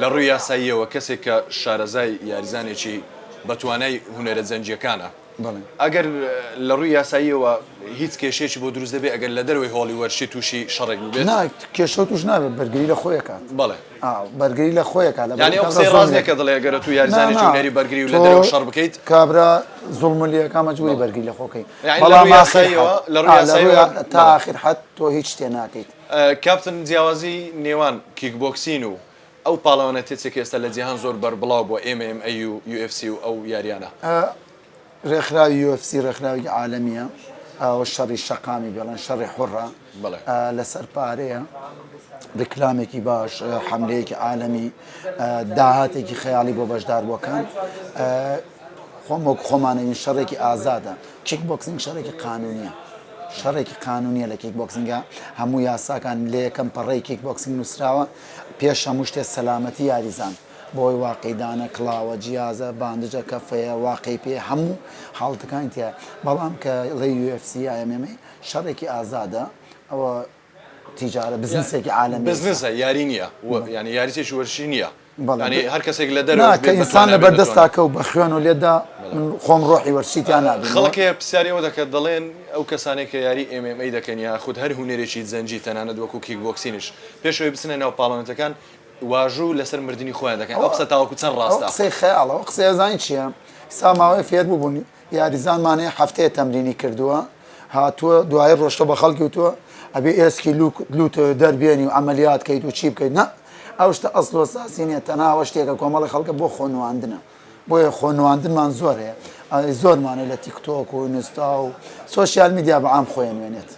لە ڕووی یاساییەوە کەسێک کە شارەزای یاریزانێکی بەتوانای هونەرە زەنجیەکانە ئەگەر لە ڕووی یاساییەوە هیچ کێشێکی بۆ دروست دەبێت ئەگەر لە دەروی هۆڵی وەرشی تووشی شەڕێک بێت کێشە توش نابێت بەرگری لە خۆیەکات بەڵێ بەرگری لە خۆیەکات ینی ئەو قسەی ڕاستێکە دڵێ ئەگەرە تو یاریزانێکی هونەری بەرگری و لە دەرەوە شەڕ بکەیت کابرا زوڵمەلیەکە مەجبوری بەرگری لە خۆکەی بەڵام لە ڕووی یاساییەوە تا ئاخر حەت تۆ هیچ شتێ ناکەیت کاپتن جیاوازی نێوان کیکبۆکسین و ئەو پاڵەوانە تێچێک ئێستا لە جیهان زۆر بەربڵاو بۆ MMA و UFC و ئەو یاریانە ڕێکخراوی UFC ڕێکخراوی عالەمیە ئەوە شەڕی شەقامی بێڵێن شەڕی حوڕە لەسەر پارەیە ڕکلامێکی باش حملەیەکی عالەمی داهاتێکی خەیاڵی بۆ بەشداربووەکان خۆم وەک خۆمانەوین شەڕێکی ئازادە کیک بۆکسینگ شەڕێکی قانونیە شەڕێکی قانونیە لە کیک بۆکسینگە هەموو یاساکان لە یەکەم پەڕەی کیک بۆکسینگ نووسراوە پێش هەموو شتێ سەلامەتی یاریزان بۆی واقعیدانە کڵاوە جیازە باندجە کەفەیە واقعی پێ هەموو حاڵتەکانی تیا بەڵام کە لە UFC MMA شەڕێکی ئازادە ئەوە تیجارە بزنسێکی عالەمی بزنسە یاری نییە ینی یاریێکی وەرشی نییە هەر کەسێک لە دەرەوە کە ئینسان لە بەردەستاکە و بە خوێن و لێدا خۆم ڕۆحی وەرشیتیان نابێت خەڵکێ پرسیارەوە دەکات دەڵێن ئەو کەسانێک کە یاری MMA دەکەن یا خود هەر هونەرێکی زەنجی تەنانەت وەکو کیک بۆکسینش پێشەوەی بچنە ناو پاڵەوانەتەکان واژوو لەسەر مردنی خۆیان دەکەن ئەو قسە تاوەکو چەند ڕاستە قسەی خەیاڵە ئەو قسەی زانین چییە ئێستا ماوەی فێر بووبوونی یاریزانمانەیە هەفتەیە تەمرینی کردووە هاتووە دوای ڕۆژتە بە خەڵکی وتووە ئەبێ ئێسکی لوت دەربێنی و ئەمەلیات کەیت و چی بکەیت نە ئەو شتە ئەسڵ و ساسی نییە تەناوە شتێکە کۆمەڵی خەڵکە بۆ خۆنواندنە بۆیە خۆنواندنمان زۆر هەیە زۆرمانە لە تیکتۆک و ئینستا و سۆشیال میدیا بە عام خۆیان وێنێت